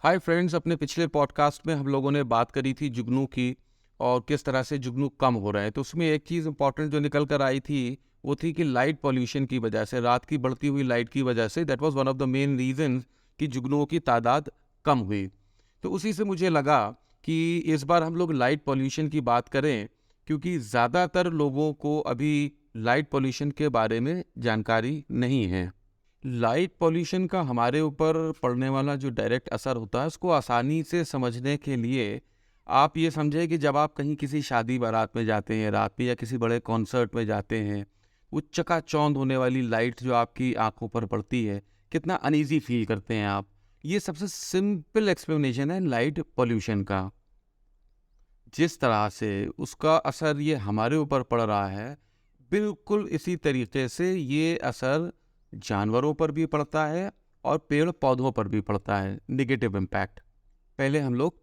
Hi friends, अपने पिछले podcast में हम लोगों ने बात करी थी जुगनू की और किस तरह से जुगनू कम हो रहे हैं। तो उसमें एक चीज़ इंपॉर्टेंट जो निकल कर आई थी वो थी कि लाइट पॉल्यूशन की वजह से, रात की बढ़ती हुई लाइट की वजह से, that was one of the main reason कि जुगनुओं की तादाद कम हुई। तो उसी से मुझे लगा कि इस बार हम लोग लाइट पॉल्यूशन की बात करें, क्योंकि ज़्यादातर लोगों को अभी लाइट पॉल्यूशन के बारे में जानकारी नहीं है। लाइट पॉल्यूशन का हमारे ऊपर पड़ने वाला जो डायरेक्ट असर होता है उसको आसानी से समझने के लिए आप ये समझें कि जब आप कहीं किसी शादी बारात में जाते हैं रात में, या किसी बड़े कॉन्सर्ट में जाते हैं, वो चकाचौंध होने वाली लाइट जो आपकी आंखों पर पड़ती है, कितना अनईजी फील करते हैं आप। ये सबसे सिंपल एक्सप्लेनेशन है लाइट पॉल्यूशन का। जिस तरह से उसका असर ये हमारे ऊपर पड़ रहा है, बिल्कुल इसी तरीके से ये असर जानवरों पर भी पड़ता है और पेड़ पौधों पर भी पड़ता है, नेगेटिव इम्पैक्ट। पहले हम लोग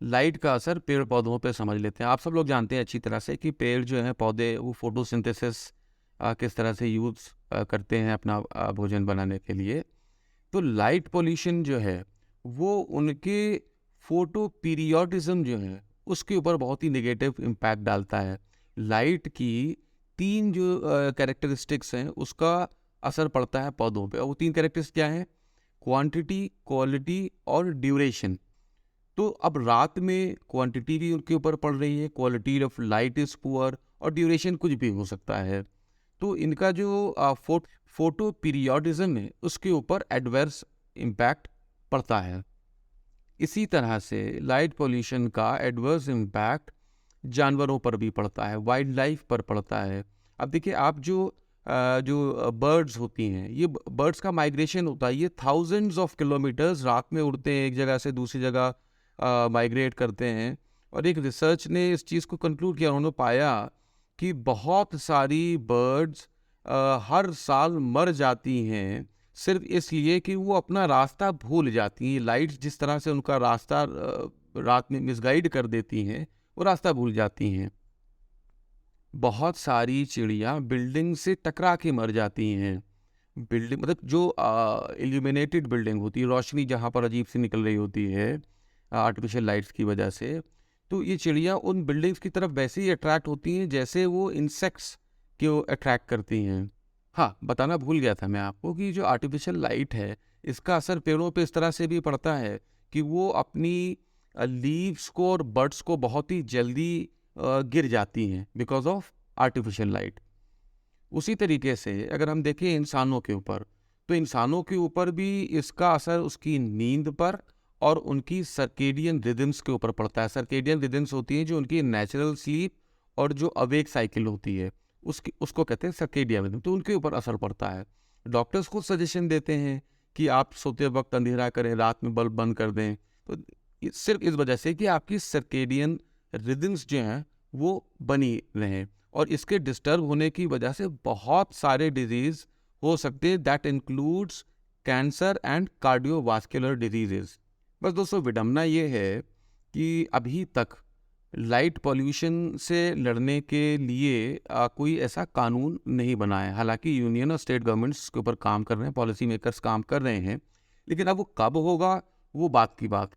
लाइट का असर पेड़ पौधों पे समझ लेते हैं। आप सब लोग जानते हैं अच्छी तरह से कि पेड़ जो हैं, पौधे, वो फोटोसिंथेसिस किस तरह से यूज़ करते हैं अपना भोजन बनाने के लिए। तो लाइट पोल्यूशन जो है वो उनके फोटो पीरियोडिज्म जो है उसके ऊपर बहुत ही नेगेटिव इम्पैक्ट डालता है। लाइट की तीन जो कैरेक्टरिस्टिक्स हैं उसका असर पड़ता है पौधों पे, और वो तीन कैरेक्टरिस्टिक्स क्या हैं? क्वांटिटी, क्वालिटी और ड्यूरेशन। तो अब रात में क्वांटिटी भी उनके ऊपर पड़ रही है, quality of light is poor, और ड्यूरेशन कुछ भी हो सकता है। तो इनका जो फोटो पीरियोडिज्म है उसके ऊपर एडवर्स इम्पैक्ट पड़ता है। इसी तरह से लाइट पोल्यूशन का एडवर्स इम्पैक्ट जानवरों पर भी पड़ता है, वाइल्ड लाइफ पर पड़ता है। अब देखिए, आप जो बर्ड्स होती हैं, ये बर्ड्स का माइग्रेशन होता है, ये थाउजेंड्स ऑफ किलोमीटर्स रात में उड़ते हैं, एक जगह से दूसरी जगह माइग्रेट करते हैं। और एक रिसर्च ने इस चीज़ को कंक्लूड किया, उन्होंने पाया कि बहुत सारी बर्ड्स हर साल मर जाती हैं सिर्फ इसलिए कि वो अपना रास्ता भूल जाती हैं। लाइट जिस तरह से उनका रास्ता रात में मिसगाइड कर देती हैं, वो रास्ता भूल जाती हैं। बहुत सारी चिड़िया बिल्डिंग से टकरा के मर जाती हैं। बिल्डिंग मतलब जो इल्यूमिनेटेड बिल्डिंग होती है, रोशनी जहाँ पर अजीब सी निकल रही होती है आर्टिफिशियल लाइट्स की वजह से, तो ये चिड़िया उन बिल्डिंग्स की तरफ वैसे ही अट्रैक्ट होती हैं जैसे वो इंसेक्ट्स को अट्रैक्ट करती हैं। हाँ, बताना भूल गया था मैं आपको कि जो आर्टिफिशियल लाइट है, इसका असर पेड़ों पे इस तरह से भी पड़ता है कि वो अपनी लीव्स को और बड्स को बहुत ही जल्दी गिर जाती हैं बिकॉज ऑफ आर्टिफिशियल लाइट। उसी तरीके से अगर हम देखें इंसानों के ऊपर, तो इंसानों के ऊपर भी इसका असर उसकी नींद पर और उनकी सर्केडियन रिदम्स के ऊपर पड़ता है। सर्केडियन रिदम्स होती हैं जो उनकी नेचुरल स्लीप और जो अवेक साइकिल होती है, उसको कहते हैं सर्केडियन रिदम। तो उनके ऊपर असर पड़ता है। डॉक्टर्स खुद सजेशन देते हैं कि आप सोते वक्त अंधेरा करें, रात में बल्ब बंद कर दें। तो सिर्फ इस वजह से कि आपकी सर्केडियन रिदम्स जो हैं वो बनी रहें, और इसके डिस्टर्ब होने की वजह से बहुत सारे डिजीज़ हो सकते हैं, that includes cancer and cardiovascular diseases. बस दोस्तों, विडंबना ये है कि अभी तक लाइट पॉल्यूशन से लड़ने के लिए कोई ऐसा कानून नहीं बना है। हालांकि यूनियन और स्टेट गवर्नमेंट्स के ऊपर काम कर रहे हैं, पॉलिसी मेकर्स काम कर रहे हैं, लेकिन अब वो कब होगा वो बात की बात।